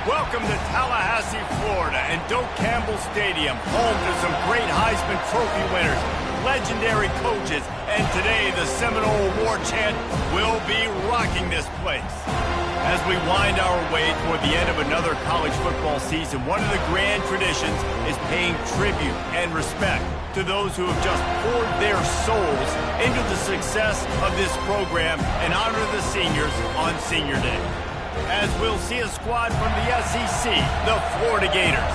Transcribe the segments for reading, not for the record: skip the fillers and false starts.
Welcome to Tallahassee, Florida, and Doak Campbell Stadium, home to some great Heisman Trophy winners, legendary coaches, and today the Seminole Award chant will be rocking this place. As we wind our way toward the end of another college football season, one of the grand traditions is paying tribute and respect to those who have just poured their souls into the success of this program and honor the seniors on Senior Day. As we'll see a squad from the SEC, the Florida Gators,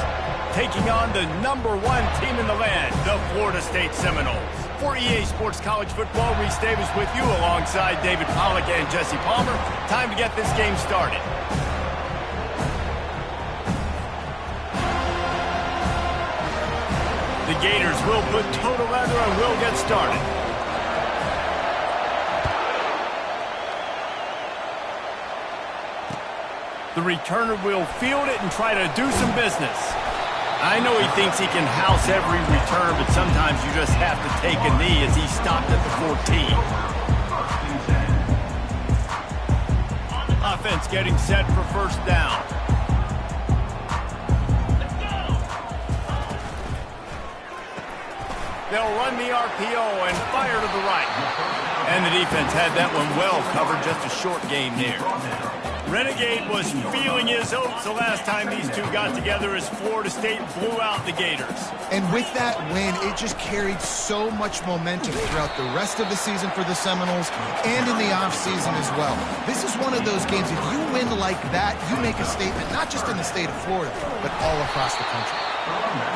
taking on the #1 team in the land, the Florida State Seminoles. For EA Sports College Football, Reese Davis with you alongside David Pollack and Jesse Palmer. Time to get this game started. The Gators will put toe to leather and will get started. The returner will field it and try to do some business. I know he thinks he can house every return, but sometimes you just have to take a knee as he stopped at the 14. Offense getting set for first down. They'll run the RPO and fire to the right. And the defense had that one well covered, just a short game there. Renegade was feeling his oats the last time these two got together as Florida State blew out the Gators. And with that win, it just carried so much momentum throughout the rest of the season for the Seminoles and in the offseason as well. This is one of those games, if you win like that, you make a statement, not just in the state of Florida, but all across the country.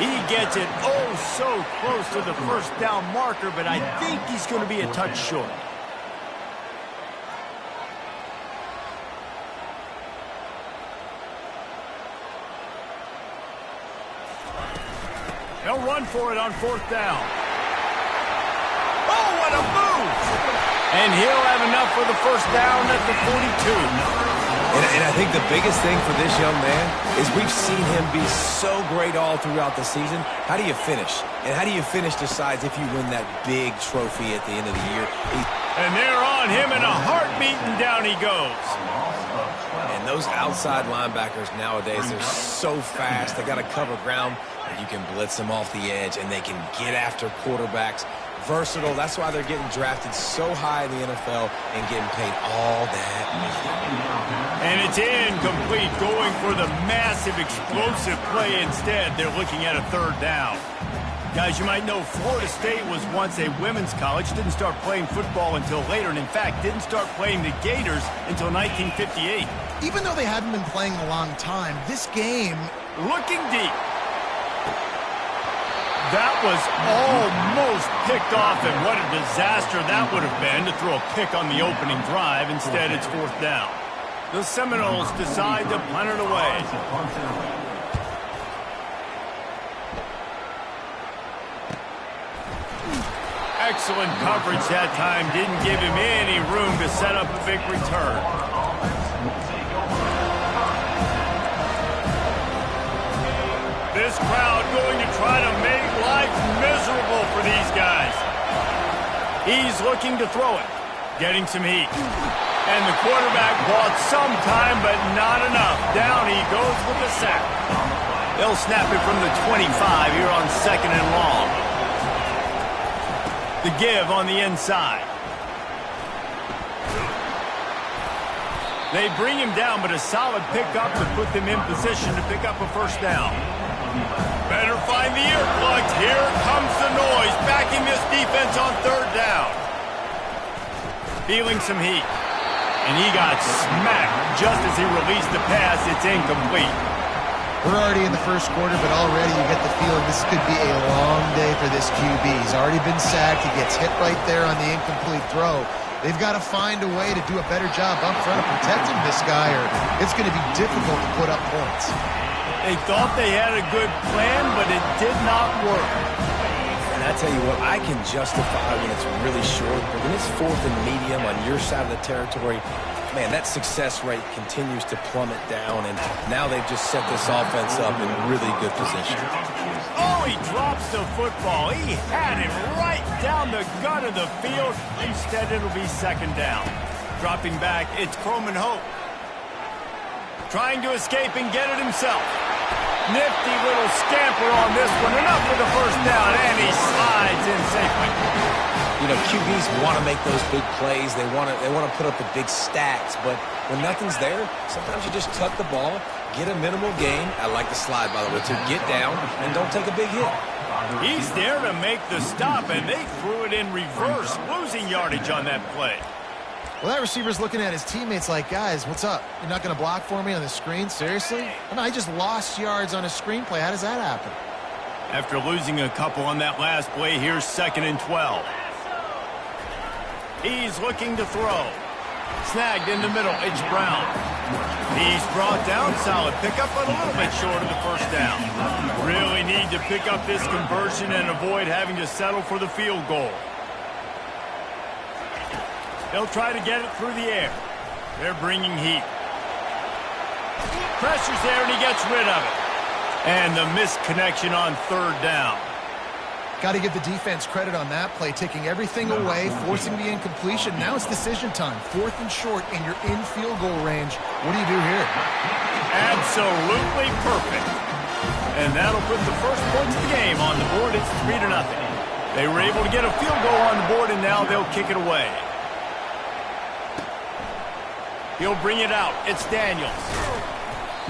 He gets it oh so close to the first down marker, but I think he's going to be a touch short. They'll run for it on fourth down. Oh, what a move! And he'll have enough for the first down at the 42. And I think the biggest thing for this young man is we've seen him be so great all throughout the season. How do you finish? And how do you finish decides if you win that big trophy at the end of the year. And they're on him in a heartbeat, and down he goes. And those outside linebackers nowadays, they're so fast. They got to cover ground. You can blitz them off the edge, and they can get after quarterbacks. Versatile. That's why they're getting drafted so high in the NFL and getting paid all that money. And it's incomplete, going for the massive, explosive play instead. They're looking at a third down. Guys, you might know Florida State was once a women's college, didn't start playing football until later, and in fact, didn't start playing the Gators until 1958. Even though they haven't been playing a long time, this game... Looking deep. That was almost picked off, and what a disaster that would have been to throw a pick on the opening drive. Instead, it's fourth down. The Seminoles decide to punt it away. Excellent coverage that time. Didn't give him any room to set up a big return. This crowd going to try to make life miserable for these guys. He's looking to throw it, getting some heat. And the quarterback bought some time, but not enough. Down he goes with the sack. They'll snap it from the 25 here on second and long. The give on the inside. They bring him down, but a solid pickup to put them in position to pick up a first down. Better find the earplugs. Here comes the noise, backing this defense on third down. Feeling some heat. And he got smacked just as he released the pass. It's incomplete. We're already in the first quarter, but already you get the feeling this could be a long day for this QB. He's already been sacked. He gets hit right there on the incomplete throw. They've got to find a way to do a better job up front of protecting this guy, or it's going to be difficult to put up points. They thought they had a good plan, but it did not work. And I tell you what, I can justify when it's really short, but when it's fourth and medium on your side of the territory, man, that success rate continues to plummet down, and now they've just set this offense up in really good position. Oh, he drops the football. He had it right down the gut of the field. Instead, it'll be second down. Dropping back, it's Croman Hope. trying to escape and get it himself. Nifty little scamper on this one. Enough for the first down, and he slides in safely. You know, QBs want to make those big plays. They want to put up the big stats, but when nothing's there, sometimes you just tuck the ball, get a minimal gain. I like the slide, by the way, to get down and don't take a big hit. He's there to make the stop, and they threw it in reverse, losing yardage on that play. Well, that receiver's looking at his teammates like, guys, what's up? You're not going to block for me on the screen? Seriously? No, I just lost yards on a screenplay. How does that happen? After losing a couple on that last play, here's 2nd and 12. He's looking to throw. Snagged in the middle, it's Brown. He's brought down, solid pickup, but a little bit short of the first down. Really need to pick up this conversion and avoid having to settle for the field goal. They'll try to get it through the air. They're bringing heat. Pressure's there, and he gets rid of it. And the missed connection on 3rd down. Got to give the defense credit on that play, taking everything away, forcing the incompletion. Now it's decision time. 4th and short, and you're in field goal range. What do you do here? Absolutely perfect. And that'll put the first points of the game on the board. It's 3-0. They were able to get a field goal on the board, and now they'll kick it away. He'll bring it out. It's Daniels.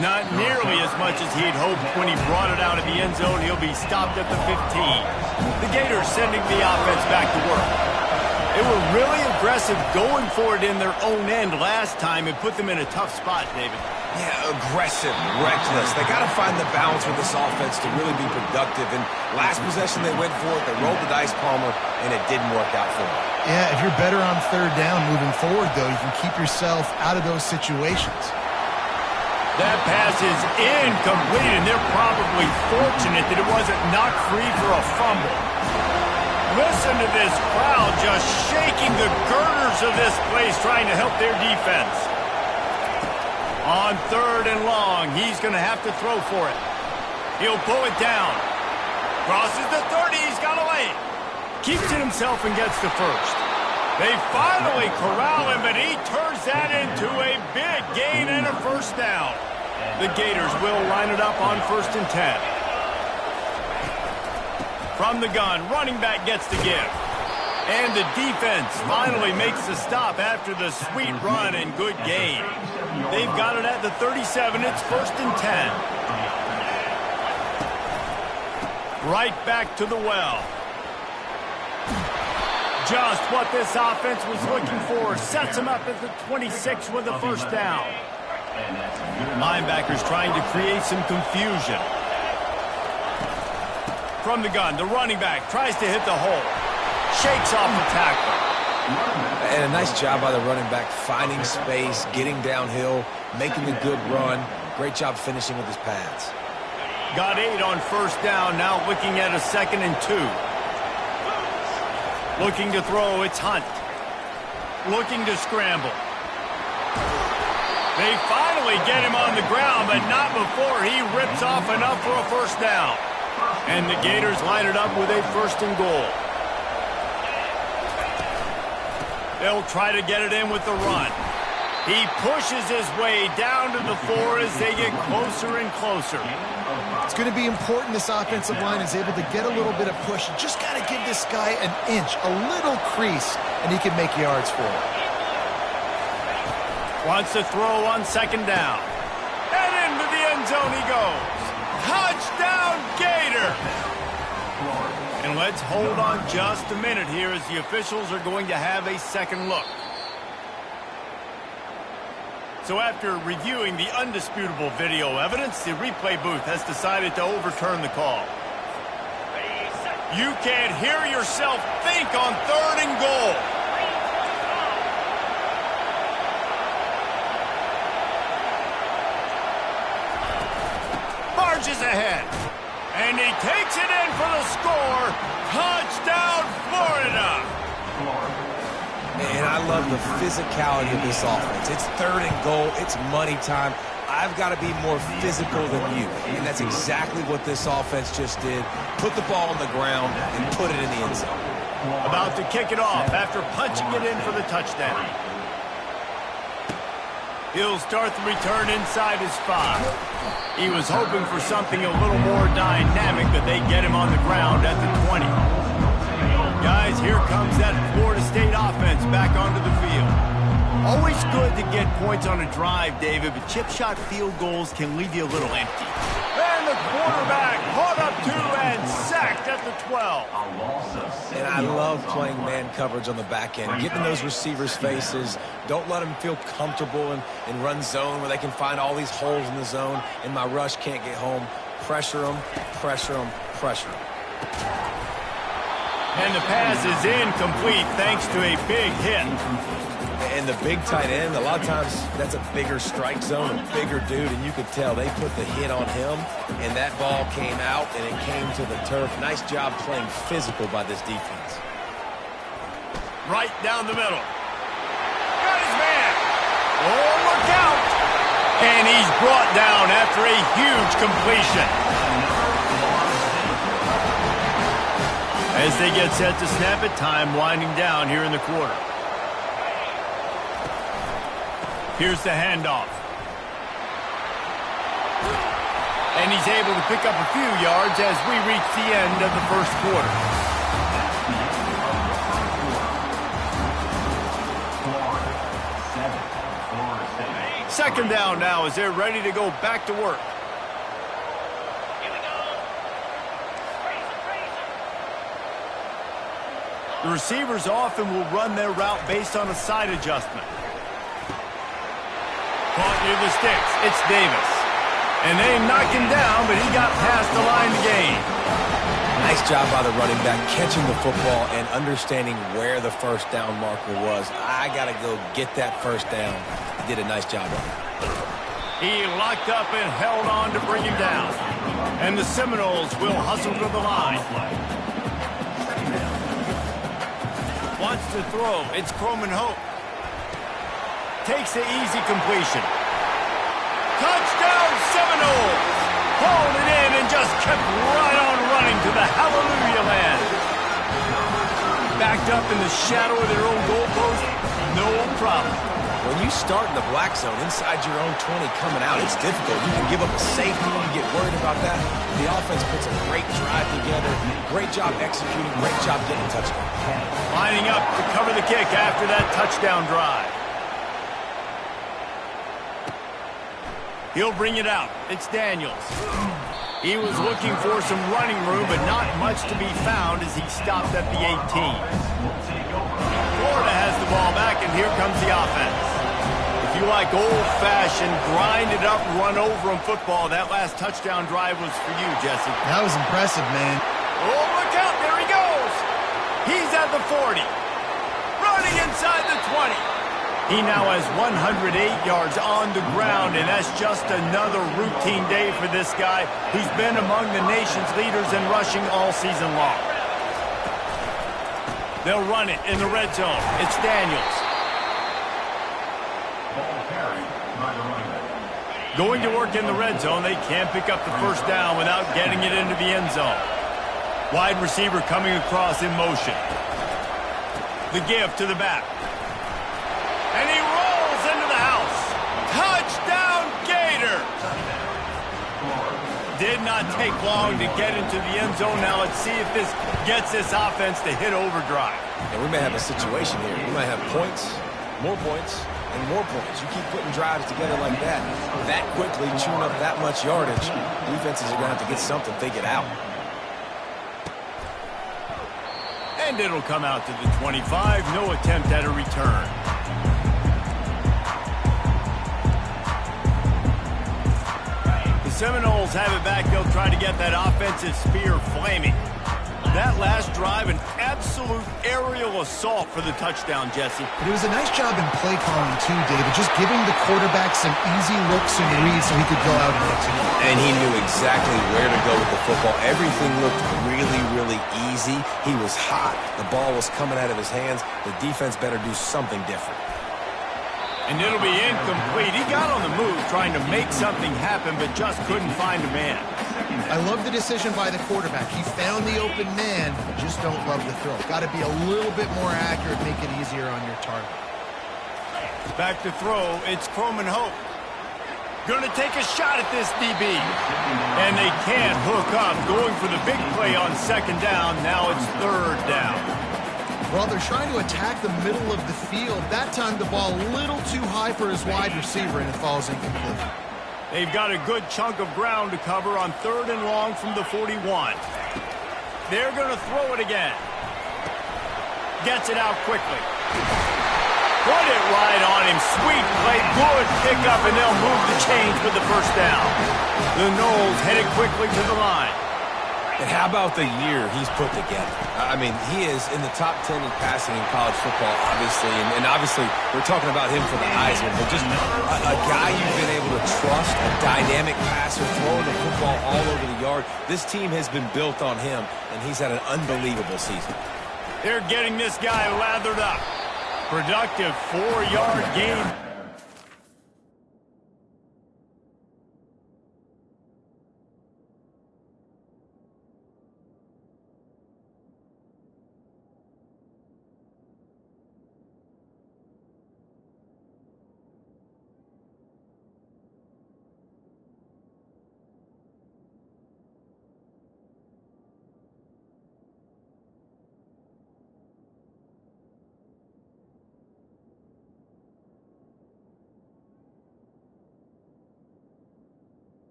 Not nearly as much as he'd hoped when he brought it out of the end zone. He'll be stopped at the 15. The Gators sending the offense back to work. They were really aggressive going for it in their own end last time and put them in a tough spot, David. Yeah, aggressive, reckless. They got to find the balance with this offense to really be productive. And last possession they went for it. They rolled the dice, Palmer, and it didn't work out for them. Yeah, if you're better on 3rd down moving forward, though, you can keep yourself out of those situations. That pass is incomplete, and they're probably fortunate that it wasn't knocked free for a fumble. Listen to this crowd just shaking the girders of this place trying to help their defense. On 3rd and long, he's going to have to throw for it. He'll pull it down. Crosses the 30, he's got a lane. Keeps it himself and gets the first. They finally corral him, but he turns that into a big gain and a first down. The Gators will line it up on 1st and 10. From the gun, running back gets the give. And the defense finally makes the stop after the sweet run and good gain. They've got it at the 37. It's 1st and 10. Right back to the well. Just what this offense was looking for. Sets him up at the 26 with a first down. Linebackers trying to create some confusion. From the gun, the running back tries to hit the hole. Shakes off the tackle. And a nice job by the running back, finding space, getting downhill, making a good run. Great job finishing with his pads. Got 8 on first down, now looking at a 2nd and 2. Looking to throw, it's Hunt. Looking to scramble. They finally get him on the ground, but not before he rips off enough for a first down. And the Gators line it up with a 1st and goal. They'll try to get it in with the run. He pushes his way down to the 4 as they get closer and closer. It's going to be important this offensive line is able to get a little bit of push. You just got to give this guy an inch, a little crease, and he can make yards for it. Wants to throw on 2nd down. And into the end zone he goes. Touchdown, Gator! And let's hold on just a minute here as the officials are going to have a second look. So after reviewing the undisputable video evidence, the replay booth has decided to overturn the call. You can't hear yourself think on 3rd and goal. Marches ahead. And he takes it in for the score. Touchdown, Florida. Man, I love the physicality of this offense. It's 3rd and goal. It's money time. I've got to be more physical than you. And that's exactly what this offense just did. Put the ball on the ground and put it in the end zone. About to kick it off after punching it in for the touchdown. He'll start the return inside his 5. He was hoping for something a little more dynamic, but they get him on the ground at the 20. Guys, here comes that Florida State offense back onto the field. Always good to get points on a drive, David, but chip shot field goals can leave you a little empty. And the quarterback caught up to and sacked at the 12. And I love playing man coverage on the back end, getting those receivers' faces. Don't let them feel comfortable in run zone where they can find all these holes in the zone, and my rush can't get home. Pressure them, pressure them, pressure them. And the pass is incomplete thanks to a big hit. And the big tight end, a lot of times that's a bigger strike zone, a bigger dude, and you could tell they put the hit on him, and that ball came out, and it came to the turf. Nice job playing physical by this defense. Right down the middle. Got his man. Oh, look out. And he's brought down after a huge completion. As they get set to snap it, time winding down here in the quarter. Here's the handoff. And he's able to pick up a few yards as we reach the end of the first quarter. Second down now as they're ready to go back to work. The receivers often will run their route based on a side adjustment. Caught near the sticks. It's Davis. And they knock him down, but he got past the line to gain. Nice job by the running back, catching the football and understanding where the first down marker was. I got to go get that first down. He did a nice job of it. He locked up and held on to bring him down. And the Seminoles will hustle to the line. Wants to throw. It's Croman Hope. Takes the easy completion. Touchdown Seminoles! Hauled it in and just kept right on running to the hallelujah land. Backed up in the shadow of their own goalpost, no problem. When you start in the black zone inside your own 20 coming out, it's difficult. You can give up a safety. You get worried about that. The offense puts a great drive together. Great job executing. Great job getting a touchdown. Lining up to cover the kick after that touchdown drive. He'll bring it out. It's Daniels. He was looking for some running room, but not much to be found as he stopped at the 18. Florida has the ball back, and here comes the offense. If you like old-fashioned, grind-it-up, run-over-'em football, that last touchdown drive was for you, Jesse. That was impressive, man. Oh, look out. There he goes. He's at the 40. Running inside the 20. He now has 108 yards on the ground, and that's just another routine day for this guy who's been among the nation's leaders in rushing all season long. They'll run it in the red zone. It's Daniels. Going to work in the red zone, they can't pick up the first down without getting it into the end zone. Wide receiver coming across in motion. The give to the back. And he rolls into the house. Touchdown, Gator! Did not take long to get into the end zone. Now let's see if this gets this offense to hit overdrive. And we may have a situation here. We might have points, and more points. You keep putting drives together like that quickly, chewing up that much yardage, defenses are going to have to get something figured out. And it'll come out to the 25. No attempt at a return. Seminoles have it back. They'll try to get that offensive spear flaming. That last drive, an absolute aerial assault for the touchdown, Jesse. But it was a nice job in play calling, too, David. Just giving the quarterback some easy looks and reads so he could go out and execute. And he knew exactly where to go with the football. Everything looked really, really easy. He was hot. The ball was coming out of his hands. The defense better do something different. And it'll be incomplete. He got on the move trying to make something happen, but just couldn't find a man. I love the decision by the quarterback. He found the open man, just don't love the throw. Got to be a little bit more accurate, make it easier on your target. Back to throw, it's Croman Hope. Gonna take a shot at this DB. And they can't hook up. Going for the big play on second down. Now it's third down. Well, they're trying to attack the middle of the field. That time the ball a little too high for his wide receiver, and it falls incomplete. They've got a good chunk of ground to cover on third and long from the 41. They're going to throw it again. Gets it out quickly. Put it right on him. Sweet play. Good pickup, and they'll move the chains with the first down. The Noles headed quickly to the line. And how about the year he's put together? I mean, he is in the top 10 in passing in college football, obviously. And obviously, we're talking about him for the Heisman. But just a guy you've been able to trust, a dynamic passer, throwing the football all over the yard. This team has been built on him, and he's had an unbelievable season. They're getting this guy lathered up. Productive 4-yard gain.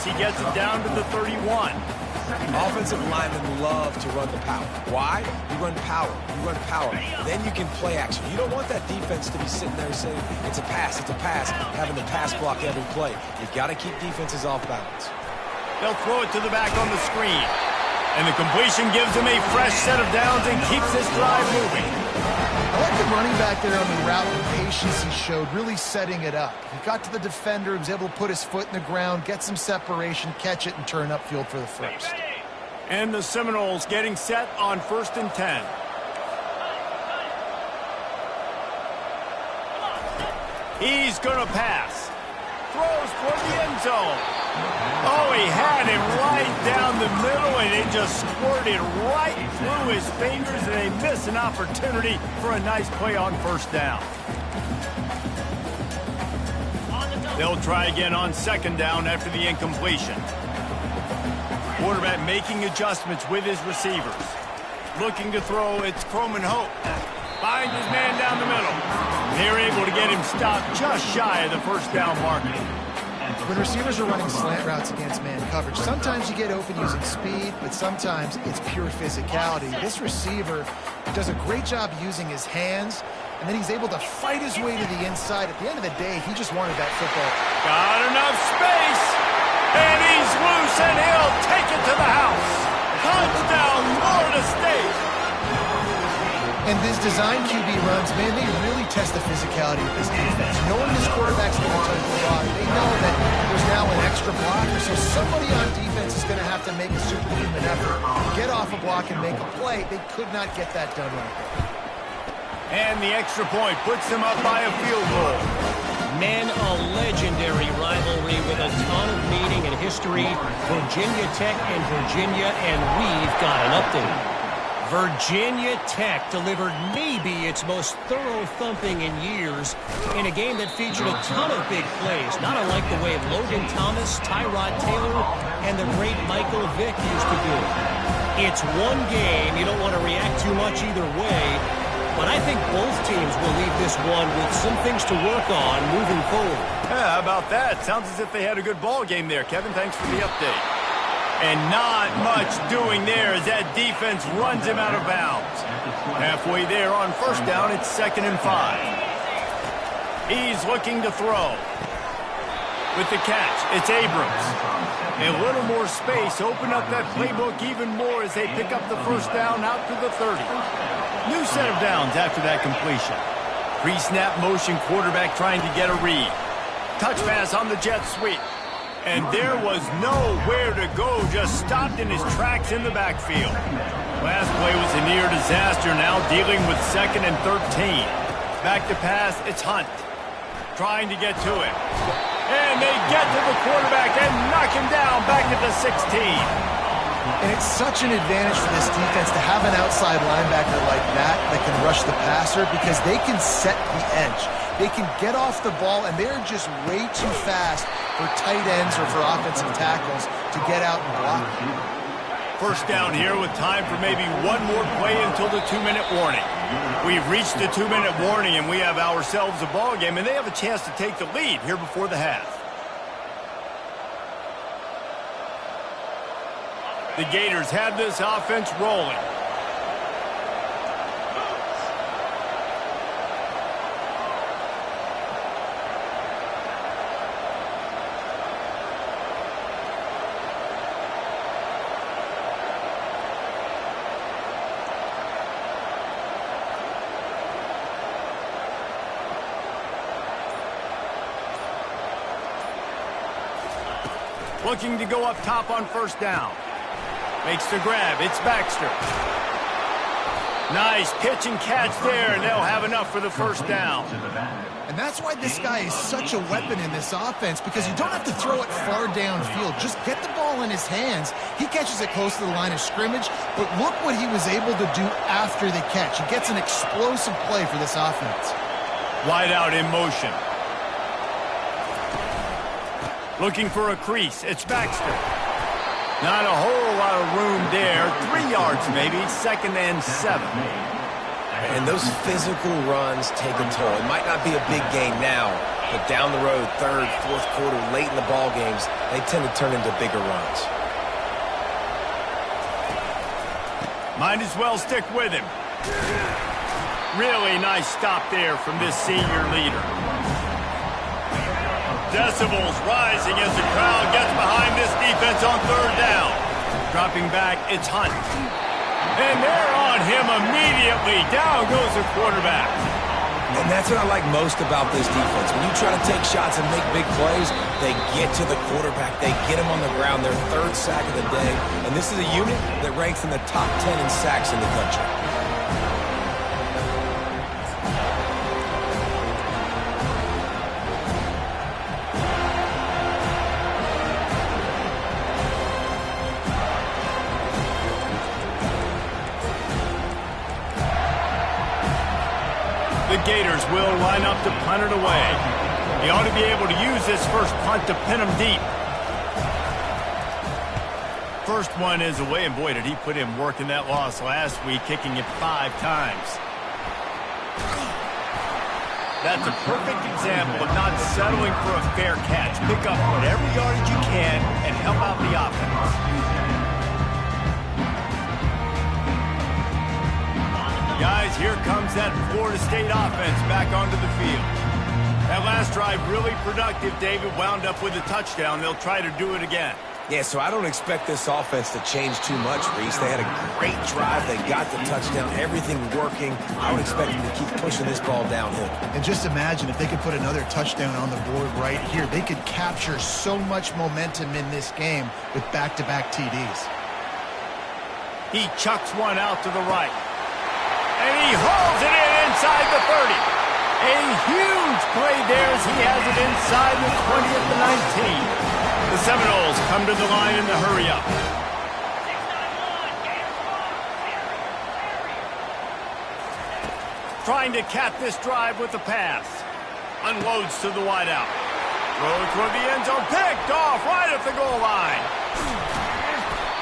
He gets it down to the 31. Offensive linemen love to run the power. Why? You run power. You run power. Then you can play action. You don't want that defense to be sitting there saying, it's a pass, having the pass block every play. You've got to keep defenses off balance. They'll throw it to the back on the screen. And the completion gives him a fresh set of downs and keeps this drive moving. I like the running back there on the route and patience he showed, really setting it up. He got to the defender, he was able to put his foot in the ground, get some separation, catch it, and turn upfield for the first. And the Seminoles getting set on 1st and 10. He's going to pass. Throws toward the end zone. Oh, he had it right down the middle, and it just squirted right through his fingers, and they miss an opportunity for a nice play on 1st down. They'll try again on 2nd down after the incompletion. Quarterback making adjustments with his receivers. Looking to throw, it's Croman Hope. Finds his man down the middle. They're able to get him stopped just shy of the 1st down marker. When receivers are running slant routes against man coverage, sometimes you get open using speed, but sometimes it's pure physicality. This receiver does a great job using his hands, and then he's able to fight his way to the inside. At the end of the day, he just wanted that football. Got enough space, and he's loose, and he'll take it to the house. Touchdown, Florida State. And his design QB runs, man, they really test the physicality of this defense. Knowing this quarterback's going to touch the rock, they know that there's now an extra blocker, so somebody on defense is going to have to make a superhuman effort, get off a block and make a play. They could not get that done right there. And the extra point puts them up by a field goal. Men, a legendary rivalry with a ton of meaning and history. Virginia Tech and Virginia, and we've got an update. Virginia Tech delivered maybe its most thorough thumping in years in a game that featured a ton of big plays, not unlike the way Logan Thomas, Tyrod Taylor, and the great Michael Vick used to do it. It's one game. You don't want to react too much either way, but I think both teams will leave this one with some things to work on moving forward. Yeah, how about that? Sounds as if they had a good ball game there. Kevin, thanks for the update. And not much doing there as that defense runs him out of bounds. Halfway there on 1st down, it's 2nd and 5. He's looking to throw. With the catch, it's Abrams. A little more space, open up that playbook even more as they pick up the 1st down out to the 30. New set of downs after that completion. Pre-snap motion, quarterback trying to get a read. Touch pass on the jet sweep. And there was nowhere to go, just stopped in his tracks in the backfield. Last play was a near disaster, now dealing with 2nd and 13. Back to pass, it's Hunt. Trying to get to it. And they get to the quarterback and knock him down back at the 16. And it's such an advantage for this defense to have an outside linebacker like that can rush the passer because they can set the edge. They can get off the ball, and they're just way too fast for tight ends or for offensive tackles to get out and block. 1st down here with time for maybe one more play until the 2-minute warning. We've reached the 2-minute warning, and we have ourselves a ball game, and they have a chance to take the lead here before the half. The Gators have this offense rolling. Looking to go up top on 1st down. Makes the grab. It's Baxter. Nice pitch and catch there, and they'll have enough for the 1st down. And that's why this guy is such a weapon in this offense, because you don't have to throw it far downfield. Just get the ball in his hands. He catches it close to the line of scrimmage, but look what he was able to do after the catch. He gets an explosive play for this offense. Wide out in motion. Looking for a crease. It's Baxter. Not a whole lot of room there. 3 yards maybe. 2nd and 7. And those physical runs take a toll. It might not be a big gain now, But down the road, third, fourth quarter, late in the ball games, they tend to turn into bigger runs. Might as well stick with him. Really nice stop there from this senior leader. Decibels rising as the crowd gets behind this defense on third down. Dropping back, it's Hunt. And they're on him immediately. Down goes the quarterback. And that's what I like most about this defense. When you try to take shots and make big plays, they get to the quarterback. They get him on the ground. Their third sack of the day. And this is a unit that ranks in the top 10 in sacks in the country. The Gators will line up to punt it away. He ought to be able to use this first punt to pin him deep. First one is away, and boy, did he put in work in that loss last week, kicking it 5 times. That's a perfect example of not settling for a fair catch. Pick up whatever yardage you can and help out the offense. Guys, here comes that Florida State offense back onto the field. That last drive really productive. David wound up with a touchdown. They'll try to do it again. Yeah, so I don't expect this offense to change too much, Reese. They had a great drive. They got the touchdown. Everything working. I would expect them to keep pushing this ball downhill. And just imagine if they could put another touchdown on the board right here. They could capture so much momentum in this game with back-to-back TDs. He chucks one out to the right. And he hauls it in inside the 30. A huge play there as he has it inside the 20 at the 19. The Seminoles come to the line in the hurry-up. Trying to cap this drive with the pass. Unloads to the wideout. Throws toward the end zone. Picked off right at the goal line.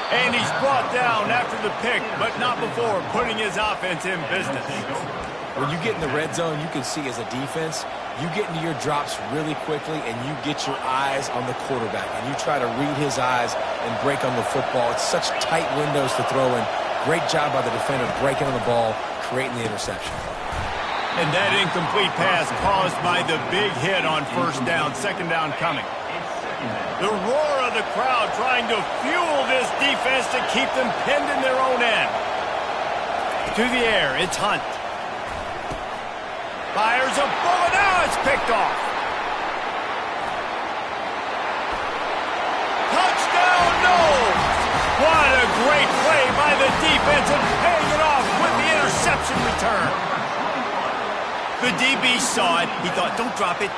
And he's brought down after the pick, but not before putting his offense in business. When you get in the red zone, you can see as a defense, you get into your drops really quickly and you get your eyes on the quarterback. And you try to read his eyes and break on the football. It's such tight windows to throw in. Great job by the defender breaking on the ball, creating the interception. And that incomplete pass caused by the big hit on first down, second down coming. The roar of the crowd trying to fuel this defense to keep them pinned in their own end. To the air, it's Hunt. Fires a bullet, now it's picked off. Touchdown, no! What a great play by the defense and paying it off with the interception return. The DB saw it. He thought, don't drop it,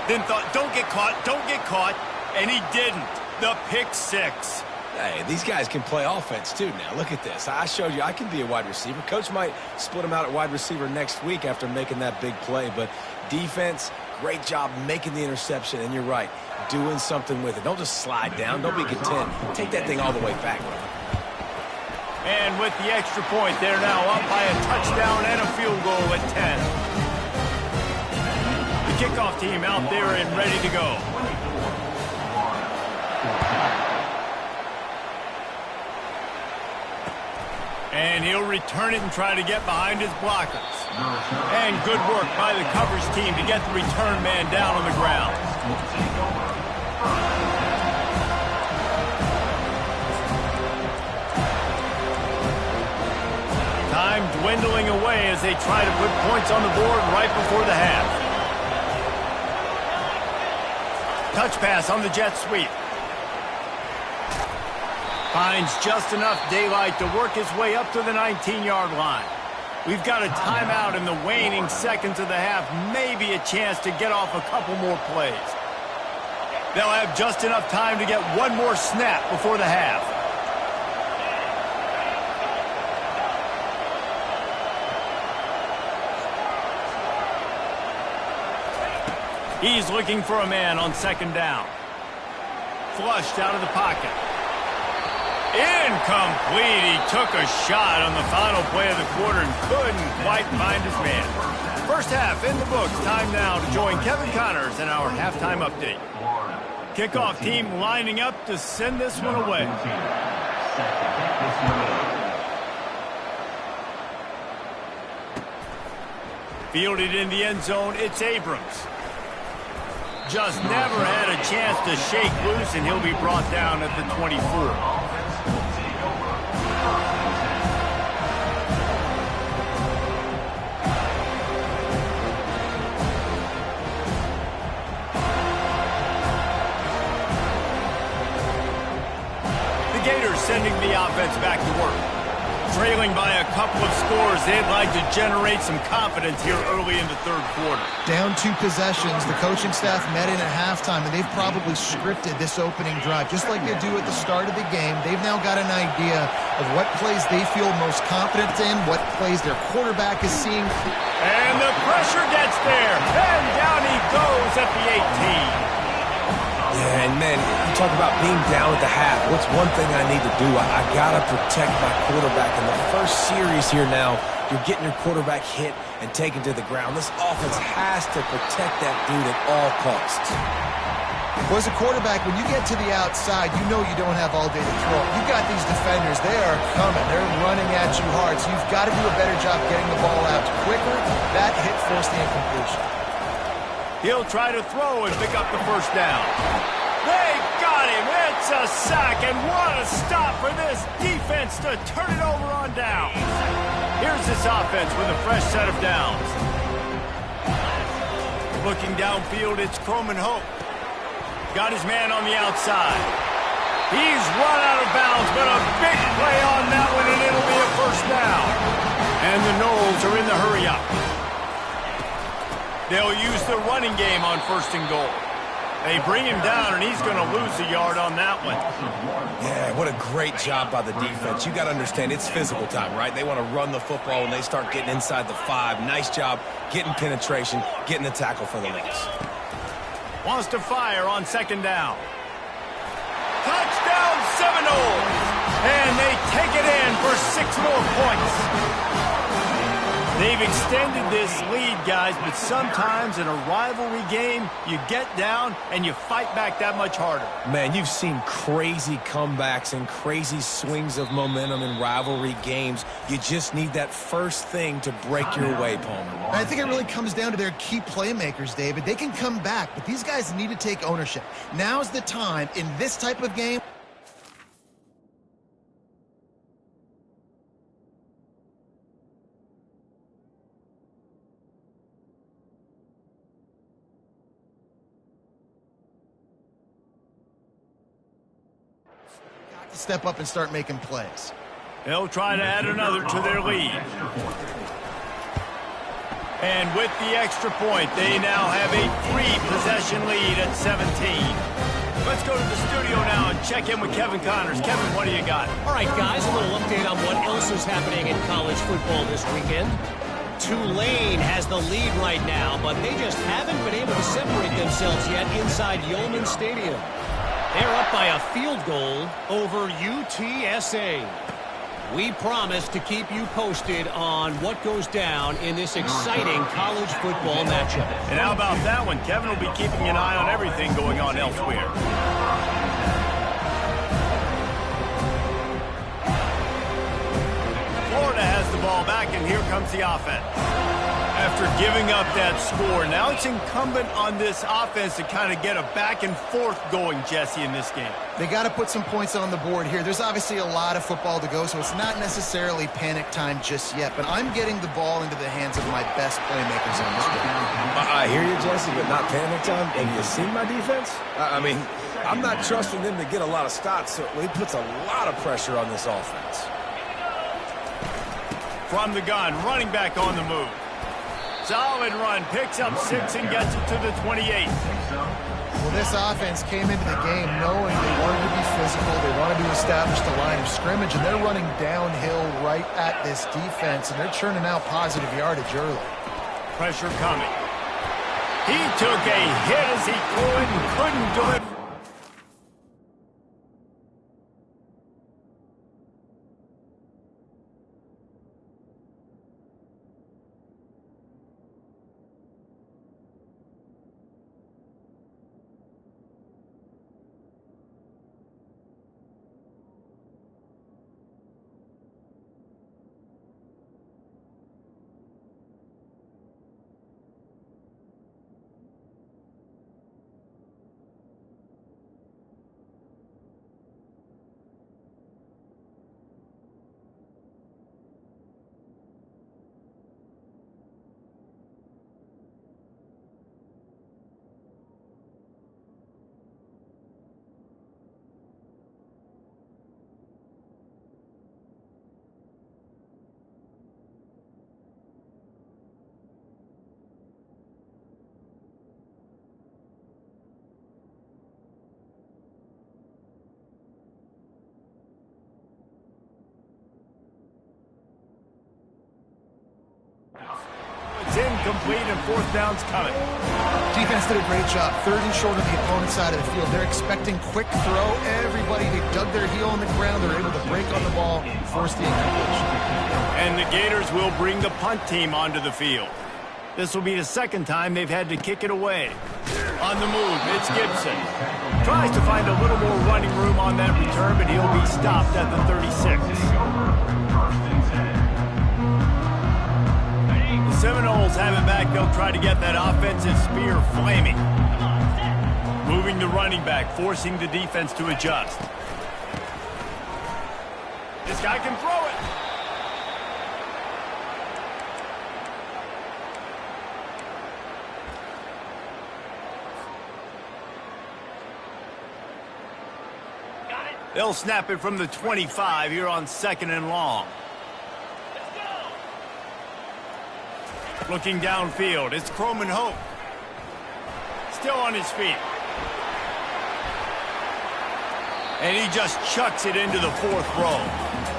then thought, don't get caught. And he didn't. The pick six. Hey, these guys can play offense too now. Look at this. I showed you I can be a wide receiver. Coach might split him out at wide receiver next week after making that big play. But defense, great job making the interception. And you're right, doing something with it. Don't just slide down. Don't be content. Take that thing all the way back. And with the extra point, they're now up by a touchdown and a field goal at 10. The kickoff team out there and ready to go. And he'll return it and try to get behind his blockers. And good work by the coverage team to get the return man down on the ground. Time dwindling away as they try to put points on the board right before the half. Touch pass on the jet sweep. Finds just enough daylight to work his way up to the 19-yard line. We've got a timeout in the waning seconds of the half, maybe a chance to get off a couple more plays. They'll have just enough time to get one more snap before the half. He's looking for a man on second down. Flushed out of the pocket. Incomplete. He took a shot on the final play of the quarter and couldn't quite find his man. First half in the books. Time now to join Kevin Connors in our halftime update. Kickoff team lining up to send this one away. Fielded in the end zone, it's Abrams. Just never had a chance to shake loose, and he'll be brought down at the 24. Gators sending the offense back to work. Trailing by a couple of scores, they'd like to generate some confidence here early in the third quarter. Down 2 possessions, the coaching staff met in at halftime, and they've probably scripted this opening drive. Just like they do at the start of the game, they've now got an idea of what plays they feel most confident in, what plays their quarterback is seeing. And the pressure gets there, and down he goes at the 18. Yeah, and man, you talk about being down at the half. What's one thing I need to do? I got to protect my quarterback. In the first series here now, you're getting your quarterback hit and taken to the ground. This offense has to protect that dude at all costs. Well, as a quarterback, when you get to the outside, you know you don't have all day to throw. You've got these defenders. They are coming. They're running at you hard, so you've got to do a better job getting the ball out quicker. That hit forced the incompletion. He'll try to throw and pick up the first down. They got him. It's a sack, and what a stop for this defense to turn it over on down. Here's this offense with a fresh set of downs. Looking downfield, it's Croman Hope. Got his man on the outside. He's run out of bounds, but a big play on that one, and it'll be a first down. And the Noles are in the hurry-up. They'll use the running game on first and goal. They bring him down, and he's going to lose a yard on that one. Yeah, what a great job by the defense. You got to understand, it's physical time, right? They want to run the football when they start getting inside the 5. Nice job getting penetration, getting the tackle for the loss. Wants to fire on second down. Touchdown Seminoles! And they take it in for 6 more points. They've extended this lead, guys, but sometimes in a rivalry game, you get down and you fight back that much harder. Man, you've seen crazy comebacks and crazy swings of momentum in rivalry games. You just need that first thing to break your way, Palmer. I think it really comes down to their key playmakers, David. They can come back, but these guys need to take ownership. Now's the time in this type of game. Step up and start making plays. They'll try to add another to their lead. And with the extra point, they now have a 3-possession lead at 17. Let's go to the studio now and check in with Kevin Connors. Kevin, what do you got? All right, guys, a little update on what else is happening in college football this weekend. Tulane has the lead right now, but they just haven't been able to separate themselves yet inside Yulman Stadium. They're up by a field goal over UTSA. We promise to keep you posted on what goes down in this exciting college football matchup. And how about that one? Kevin will be keeping an eye on everything going on elsewhere. Florida has the ball back, and here comes the offense. After giving up that score, now it's incumbent on this offense to kind of get a back and forth going, Jesse, in this game. They got to put some points on the board here. There's obviously a lot of football to go, so it's not necessarily panic time just yet, but I'm getting the ball into the hands of my best playmakers on this game. I hear you, Jesse, but not panic time. Have you seen my defense? I mean, I'm not trusting them to get a lot of stops, so it puts a lot of pressure on this offense. From the gun, running back on the move. Solid run, picks up 6 and gets it to the 28. Well, this offense came into the game knowing they wanted to be physical, they wanted to establish the line of scrimmage, and they're running downhill right at this defense, and they're churning out positive yardage early. Pressure coming. He took a hit as he could and couldn't deliver. incomplete, and fourth down's coming. Defense did a great job. Third and short on the opponent's side of the field. They're expecting quick throw. Everybody, they dug their heel on the ground. They're able to break on the ball, force the incompletion. And the Gators will bring the punt team onto the field. This will be the second time they've had to kick it away. On the move, it's Gibson. Tries to find a little more running room on that return, but he'll be stopped at the 36. The Seminoles have it back. They'll try to get that offensive spear flaming. Moving the running back, forcing the defense to adjust. This guy can throw it. They'll snap it from the 25 here on 2nd and long. Looking downfield, it's Croman Hope. Still on his feet. And he just chucks it into the 4th row.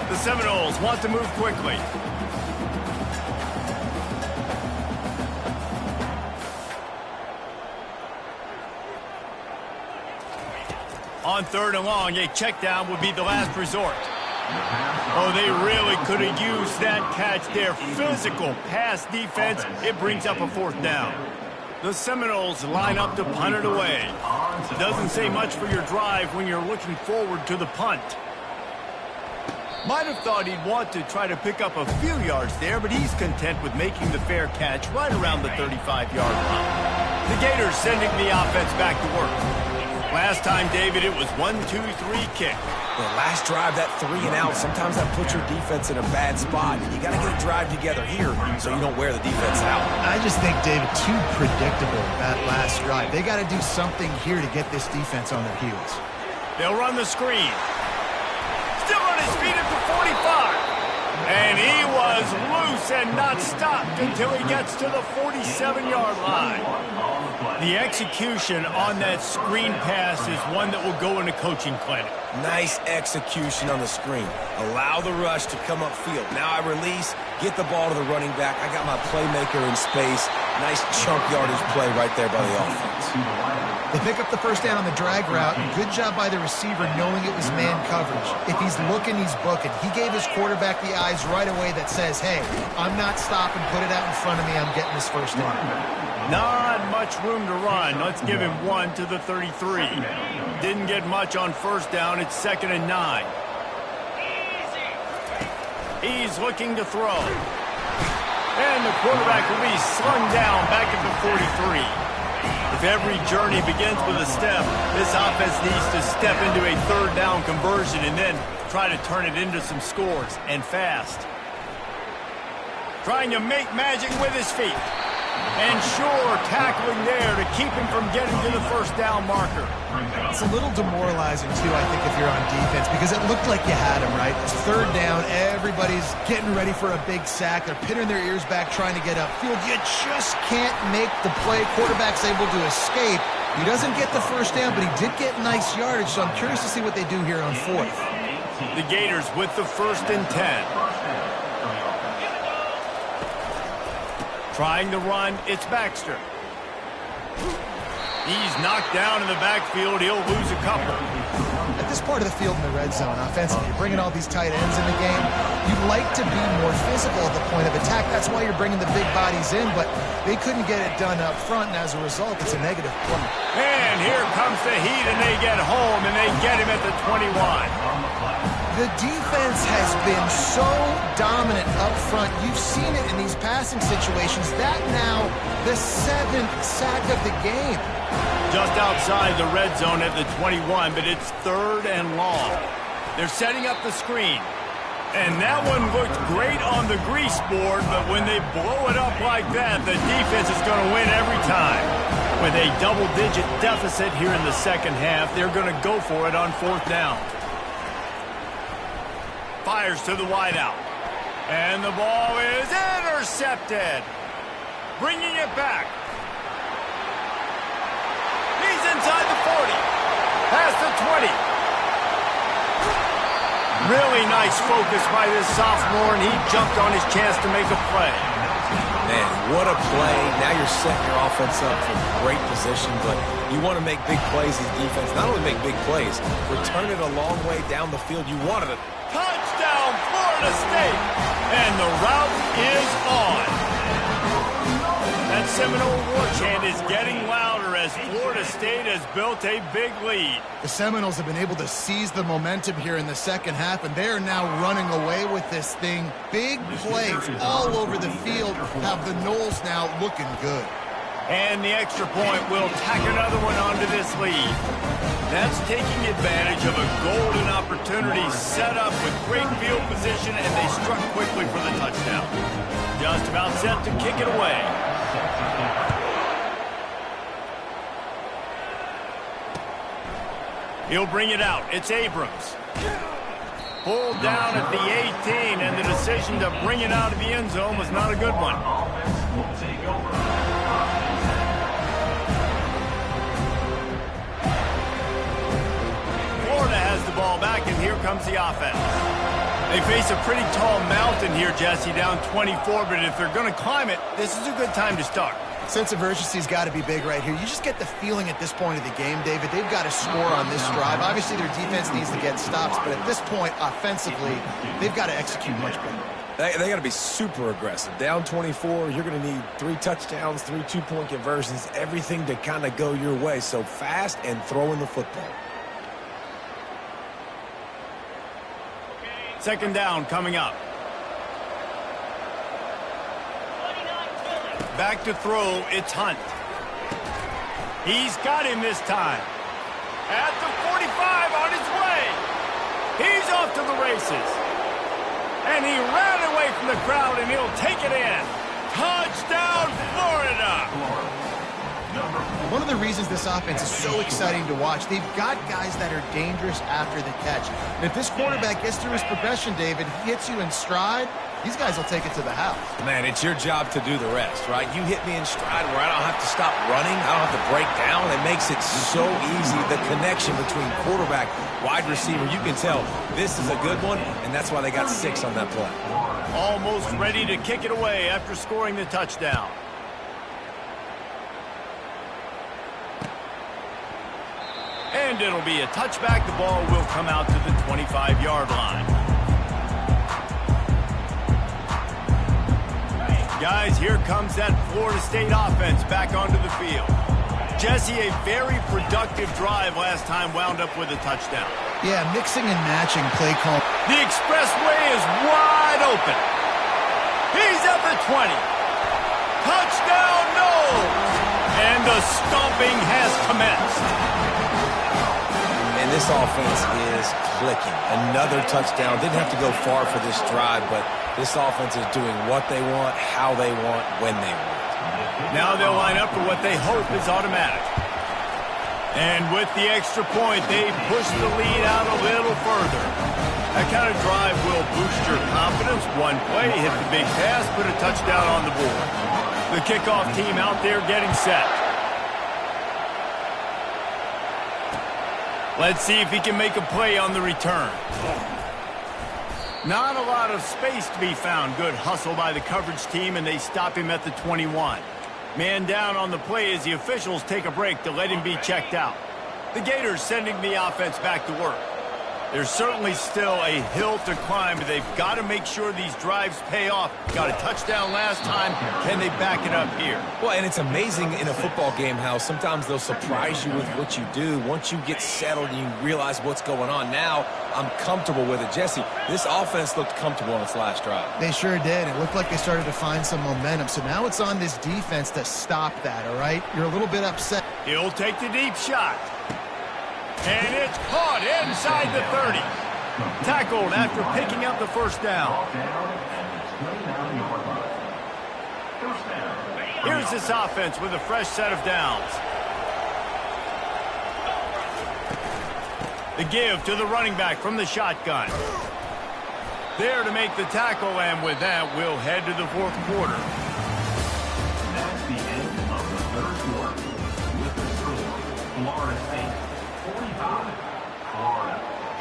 The Seminoles want to move quickly. On 3rd and long, a check down would be the last resort. Oh, they really could have used that catch there. Physical pass defense. It brings up a 4th down. The Seminoles line up to punt it away. Doesn't say much for your drive when you're looking forward to the punt. Might have thought he'd want to try to pick up a few yards there, but he's content with making the fair catch right around the 35-yard line. The Gators sending the offense back to work. Last time, David, it was 1-2-3 kick. The last drive, that 3 and out, sometimes that puts your defense in a bad spot. You got to get a drive together here so you don't wear the defense out. I just think, David, too predictable, that last drive. They got to do something here to get this defense on their heels. They'll run the screen. Still on his feet at the 45. And he was loose and not stopped until he gets to the 47-yard line. The execution on that screen pass is one that will go in a coaching clinic. Nice execution on the screen. Allow the rush to come upfield. Now I release, get the ball to the running back. I got my playmaker in space. Nice chunk yardage play right there by the offense. They pick up the first down on the drag route. Good job by the receiver knowing it was man coverage. If he's looking, he's booking. He gave his quarterback the eyes right away that says, hey, I'm not stopping. Put it out in front of me. I'm getting this first down. Not much room to run. Let's give him 1 to the 33. Didn't get much on first down. It's 2nd and 9. He's looking to throw. And the quarterback will be slung down back at the 43. If every journey begins with a step, this offense needs to step into a 3rd down conversion and then try to turn it into some scores, and fast. Trying to make magic with his feet. And sure, tackling there to keep him from getting to the first down marker. It's a little demoralizing, too, I think, if you're on defense, because it looked like you had him, right? It's 3rd down. Everybody's getting ready for a big sack. They're pinning their ears back, trying to get upfield. You just can't make the play. Quarterback's able to escape. He doesn't get the first down, but he did get nice yardage, so I'm curious to see what they do here on 4th. The Gators with the 1st and 10. Trying to run, it's Baxter. He's knocked down in the backfield. He'll lose a couple. At this part of the field in the red zone, offensively, you're bringing all these tight ends in the game. You'd like to be more physical at the point of attack. That's why you're bringing the big bodies in, but they couldn't get it done up front, and as a result, it's a negative play. And here comes the heat, and they get home, and they get him at the 21. The defense has been so dominant up front. You've seen it in these passing situations. That now the 7th sack of the game. Just outside the red zone at the 21, but it's 3rd and long. They're setting up the screen. And that one looked great on the grease board, but when they blow it up like that, the defense is going to win every time. With a double-digit deficit here in the second half, they're going to go for it on 4th down. Fires to the wideout. And the ball is intercepted. Bringing it back. He's inside the 40. Past the 20. Really nice focus by this sophomore, and he jumped on his chance to make a play. Man, what a play. Now you're setting your offense up for great position, but you want to make big plays as defense. Not only make big plays, return it a long way down the field. You wanted it. Touchdown, Florida State! And the route is on. That Seminole war chant is getting louder as Florida State has built a big lead. The Seminoles have been able to seize the momentum here in the second half, and they are now running away with this thing. Big plays all over the field have the Noles now looking good. And the extra point will tack another one onto this lead. That's taking advantage of a golden opportunity set up with great field position, and they struck quickly for the touchdown. Just about set to kick it away. He'll bring it out. It's Abrams. Pulled down at the 18, and the decision to bring it out of the end zone was not a good one. Florida has the ball back, and here comes the offense. They face a pretty tall mountain here, Jesse, down 24, but if they're going to climb it, this is a good time to start. Sense of urgency's got to be big right here. You just get the feeling at this point of the game, David, they've got to score on this drive. Obviously, their defense needs to get stops, but at this point, offensively, they've got to execute much better. They got to be super aggressive. Down 24, you're going to need 3 touchdowns, 3 two-point conversions, everything to kind of go your way. So fast and throwing the football. Second down coming up. Back to throw, it's Hunt. He's got him this time. At the 45, on his way. He's off to the races. And he ran away from the crowd, and he'll take it in. Touchdown, Florida! One of the reasons this offense is so exciting to watch, they've got guys that are dangerous after the catch. And if this quarterback gets through his progression, David, he hits you in stride, these guys will take it to the house. Man, it's your job to do the rest, right? You hit me in stride where I don't have to stop running. I don't have to break down. It makes it so easy. The connection between quarterback, wide receiver, you can tell this is a good one, and that's why they got 6 on that play. Almost ready to kick it away after scoring the touchdown. And it'll be a touchback. The ball will come out to the 25-yard line. Guys, here comes that Florida State offense back onto the field. Jesse, a very productive drive last time wound up with a touchdown. Yeah, mixing and matching play call. The expressway is wide open. He's at the 20. Touchdown, no! And the stomping has commenced. And this offense is clicking. Another touchdown. Didn't have to go far for this drive, but this offense is doing what they want, how they want, when they want. Now they'll line up for what they hope is automatic. And with the extra point, they push the lead out a little further. That kind of drive will boost your confidence. One play, hit the big pass, put a touchdown on the board. The kickoff team out there getting set. Let's see if he can make a play on the return. Not a lot of space to be found. Good hustle by the coverage team, and they stop him at the 21. Man down on the play as the officials take a break to let him be checked out. The Gators sending the offense back to work. There's certainly still a hill to climb, but they've got to make sure these drives pay off. Got a touchdown last time. Can they back it up here? Well, and it's amazing in a football game how sometimes they'll surprise you with what you do. Once you get settled and you realize what's going on, now I'm comfortable with it. Jesse, this offense looked comfortable on its last drive. They sure did. It looked like they started to find some momentum. So now it's on this defense to stop that, all right? You're a little bit upset. He'll take the deep shot. And it's caught inside the 30. Tackled after picking up the first down. Here's this offense with a fresh set of downs. The give to the running back from the shotgun. There to make the tackle, and with that, we'll head to the fourth quarter. That's the end of the third quarter. With the score, Florida State 45, Florida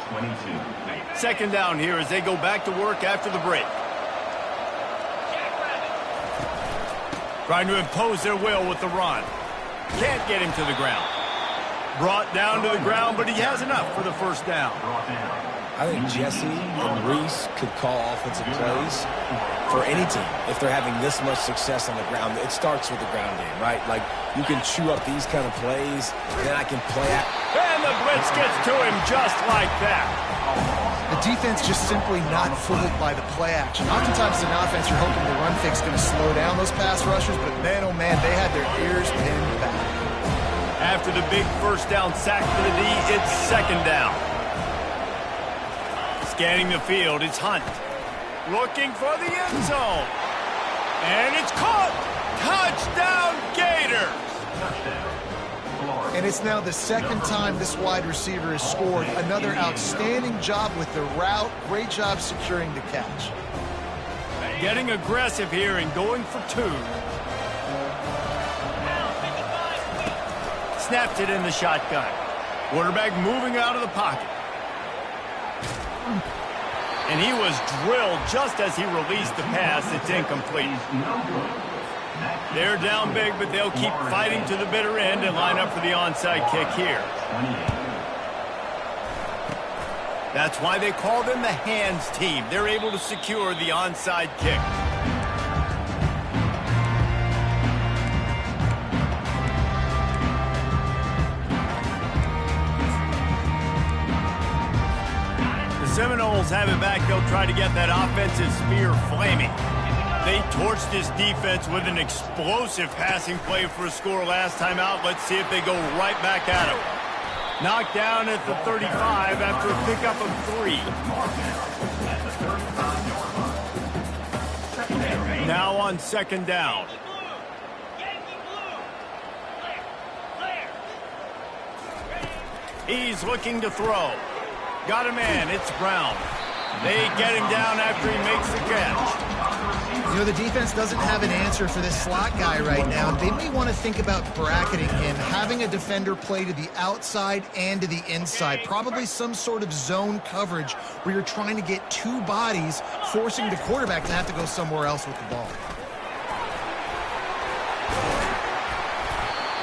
22. Second down here as they go back to work after the break. Trying to impose their will with the run. Can't get him to the ground. Brought down to the ground, but he has enough for the first down. I think Jesse and Reese could call offensive plays for any team if they're having this much success on the ground. It starts with the ground game, right? Like, you can chew up these kind of plays, then I can play out. And the blitz gets to him just like that. The defense just simply not fooled by the play action. Oftentimes, as an offense, you're hoping the run fix is going to slow down those pass rushers, but man, oh man, they had their ears pinned back. After the big first down sack for the D, it's second down. Scanning the field, it's Hunt. Looking for the end zone. And it's caught! Touchdown, Gators! And it's now the second time this wide receiver has scored. Another outstanding job with the route. Great job securing the catch. Getting aggressive here and going for two. Snaps it in the shotgun. Quarterback moving out of the pocket. And he was drilled just as he released the pass. It's incomplete. They're down big, but they'll keep fighting to the bitter end and line up for the onside kick here. That's why they call them the hands team. They're able to secure the onside kick. Seminoles have it back. They'll try to get that offensive spear flaming. They torched this defense with an explosive passing play for a score last time out. Let's see if they go right back at him. Knocked down at the 35 after a pickup of 3. Now on second down. He's looking to throw. Got a man, it's Brown. They get him down after he makes the catch. You know, the defense doesn't have an answer for this slot guy right now. They may want to think about bracketing him, having a defender play to the outside and to the inside. Probably some sort of zone coverage where you're trying to get two bodies, forcing the quarterback to have to go somewhere else with the ball.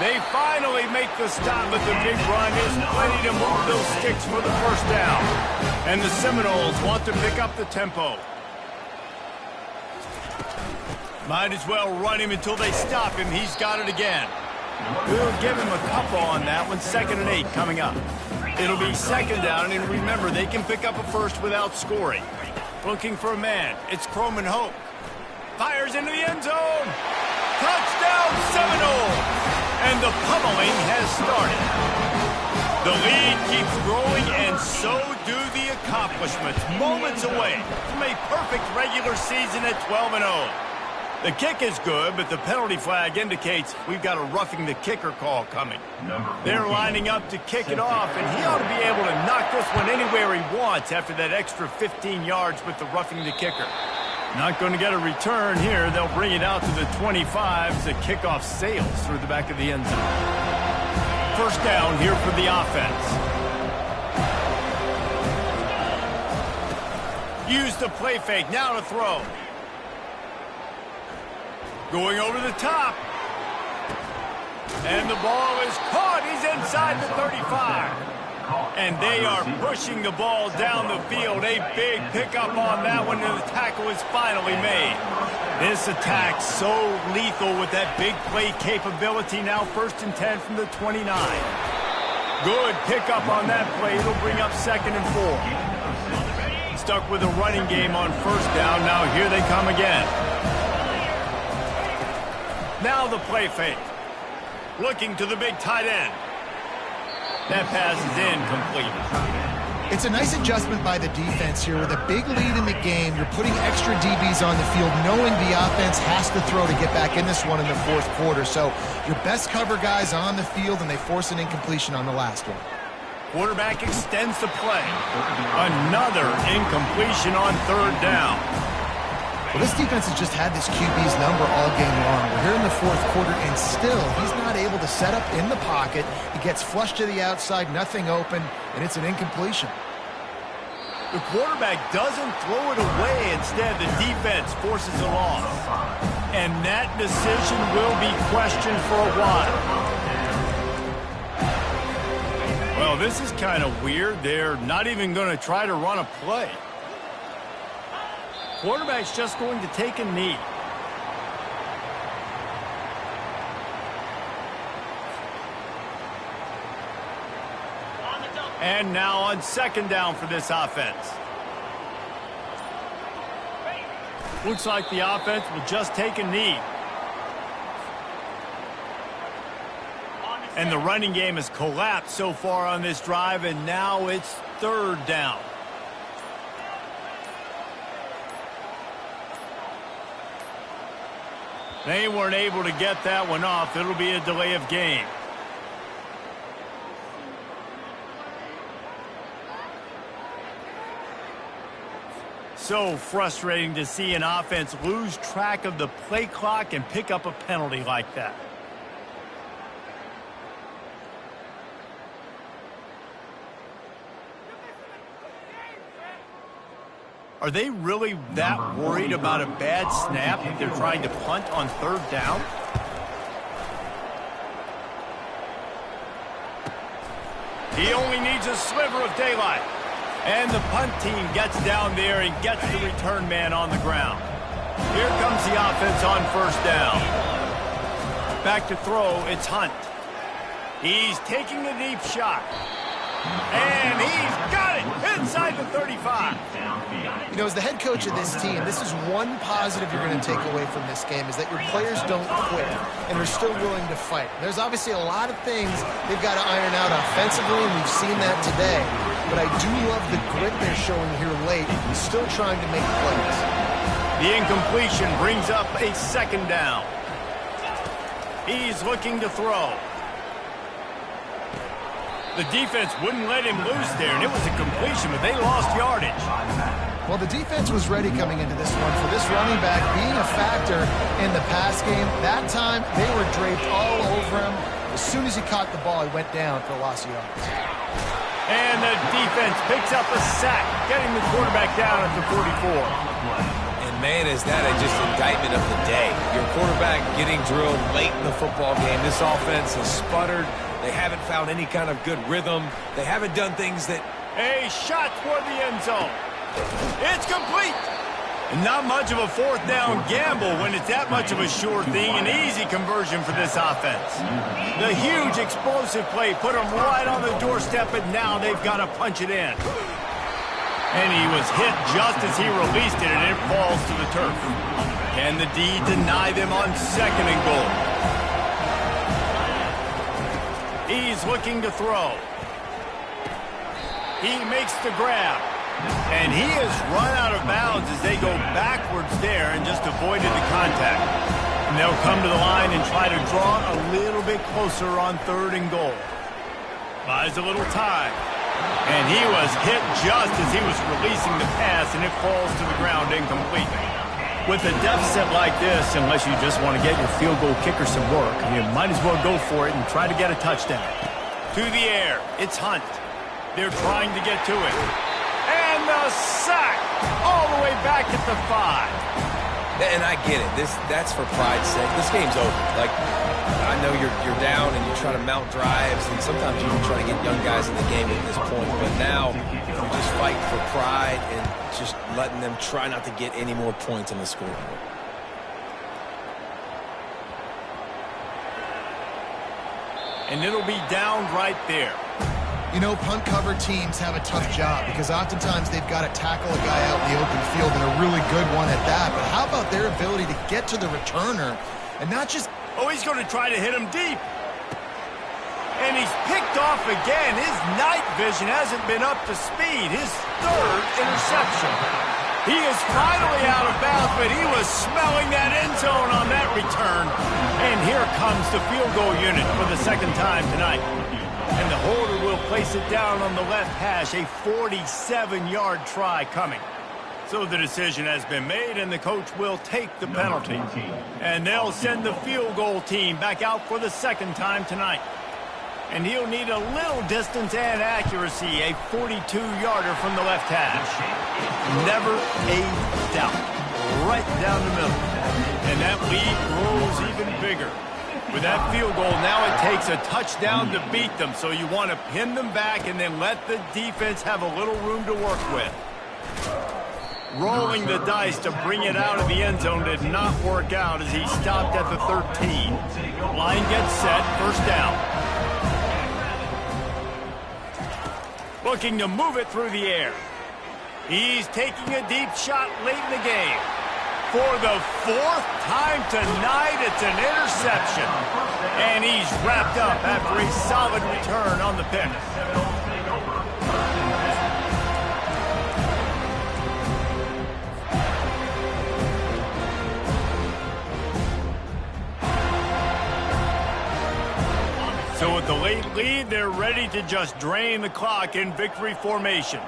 They finally make the stop, but the big run is plenty to move those sticks for the first down. And the Seminoles want to pick up the tempo. Might as well run him until they stop him. He's got it again. We'll give him a couple on that one. 2nd and 8 coming up. It'll be second down, and remember, they can pick up a first without scoring. Looking for a man. It's Croman Hope. Fires into the end zone. Touchdown, Seminoles! And the pummeling has started. The lead keeps growing, and so do the accomplishments. Moments away from a perfect regular season at 12-0. The kick is good, but the penalty flag indicates we've got a roughing the kicker call coming. They're lining up to kick it off, and he ought to be able to knock this one anywhere he wants after that extra 15 yards with the roughing the kicker. Not going to get a return here. They'll bring it out to the 25. The kickoff sails through the back of the end zone. First down here for the offense. Use the play fake. Now to throw. Going over the top. And the ball is caught. He's inside the 35. And they are pushing the ball down the field. A big pickup on that one, and the tackle is finally made. This attack so lethal with that big play capability. Now 1st and 10 from the 29. Good pickup on that play. It'll bring up 2nd and 4. Stuck with a running game on first down. Now here they come again. Now the play fake. Looking to the big tight end. That pass is incomplete. It's a nice adjustment by the defense here. With a big lead in the game, you're putting extra DBs on the field, knowing the offense has to throw to get back in this one in the 4th quarter. So your best cover guys on the field, and they force an incompletion on the last one. Quarterback extends the play. Another incompletion on 3rd down. Well, this defense has just had this QB's number all game long. We're here in the 4th quarter, and still, he's not able to set up in the pocket. He gets flushed to the outside, nothing open, and it's an incompletion. The quarterback doesn't throw it away. Instead, the defense forces a loss. And that decision will be questioned for a while. Well, this is kind of weird. They're not even going to try to run a play. Quarterback's just going to take a knee. And now on second down for this offense. Looks like the offense will just take a knee. And the running game has collapsed so far on this drive, and now it's third down. They weren't able to get that one off. It'll be a delay of game. So frustrating to see an offense lose track of the play clock and pick up a penalty like that. Are they really that worried about a bad snap if they're trying to punt on third down? He only needs a sliver of daylight. And the punt team gets down there and gets the return man on the ground. Here comes the offense on first down. Back to throw, it's Hunt. He's taking a deep shot. And he's got it inside the 35. You know, as the head coach of this team, this is one positive you're going to take away from this game, is that your players don't quit and are still willing to fight. There's obviously a lot of things they've got to iron out offensively, and we've seen that today. But I do love the grit they're showing here late, still trying to make plays. The incompletion brings up a second down. He's looking to throw. The defense wouldn't let him loose there, and it was a completion, but they lost yardage. Well, the defense was ready coming into this one for this running back being a factor in the pass game. That time, they were draped all over him. As soon as he caught the ball, he went down for a loss of yards. And the defense picks up a sack, getting the quarterback down at the 44. And, man, is that just indictment of the day. Your quarterback getting drilled late in the football game. This offense has sputtered. They haven't found any kind of good rhythm. They haven't done things that... A shot toward the end zone. It's complete. Not much of a fourth down gamble when it's that much of a sure thing. An easy conversion for this offense. The huge explosive play put them right on the doorstep, and now they've got to punch it in. And he was hit just as he released it, and it falls to the turf. Can the D deny them on second and goal? He's looking to throw. He makes the grab. And he has run out of bounds as they go backwards there and just avoided the contact. And they'll come to the line and try to draw a little bit closer on third and goal. Buys a little time. And he was hit just as he was releasing the pass, and it falls to the ground incomplete. With a deficit like this, unless you just want to get your field goal kicker some work, you might as well go for it and try to get a touchdown. To the air, it's Hunt. They're trying to get to it. And the sack all the way back at the 5. And I get it. That's for pride's sake. This game's over. Like, I know you're down and you try to mount drives, and sometimes you try to get young guys in the game at this point. But now you're just fighting for pride and just letting them try not to get any more points on the scoreboard. And it'll be down right there. You know, punt cover teams have a tough job because oftentimes they've got to tackle a guy out in the open field, and a really good one at that. But how about their ability to get to the returner and not just... Oh, he's going to try to hit him deep. And he's picked off again. His night vision hasn't been up to speed. His third interception. He is finally out of bounds, but he was smelling that end zone on that return. And here comes the field goal unit for the second time tonight. And the holder will place it down on the left hash. A 47-yard try coming. So the decision has been made, and the coach will take the penalty. And they'll send the field goal team back out for the second time tonight. And he'll need a little distance and accuracy, a 42-yarder from the left hash. Never a doubt. Right down the middle. And that lead grows even bigger. With that field goal, now it takes a touchdown to beat them, so you want to pin them back and then let the defense have a little room to work with. Rolling the dice to bring it out of the end zone did not work out as he stopped at the 13. Line gets set, first down. Looking to move it through the air. He's taking a deep shot late in the game. For the fourth time tonight, it's an interception. And he's wrapped up after a solid return on the pick. So with the late lead, they're ready to just drain the clock in victory formation.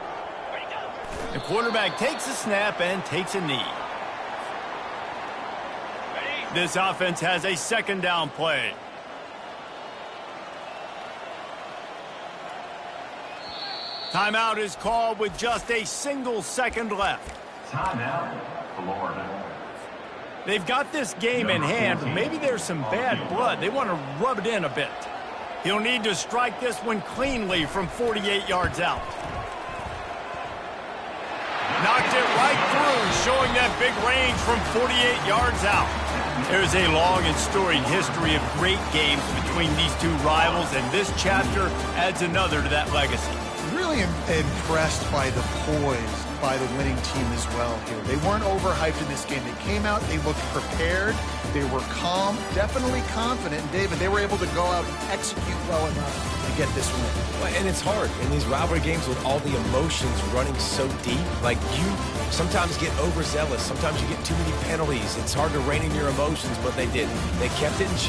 The quarterback takes a snap and takes a knee. This offense has a second down play. Timeout is called with just a single second left. Timeout, Florida. They've got this game in hand, but maybe there's some bad blood. They want to rub it in a bit. He'll need to strike this one cleanly from 48 yards out. Knocked it right through, showing that big range from 48 yards out. There's a long and storied history of great games between these two rivals, and this chapter adds another to that legacy. Really impressed by the poise by the winning team as well here. They weren't overhyped in this game. They came out, they looked prepared, they were calm, definitely confident. And David, they were able to go out and execute well enough to get this win. And it's hard in these rivalry games with all the emotions running so deep. Like, you sometimes get overzealous. Sometimes you get too many penalties. It's hard to rein in your emotions, but they didn't. They kept it in check.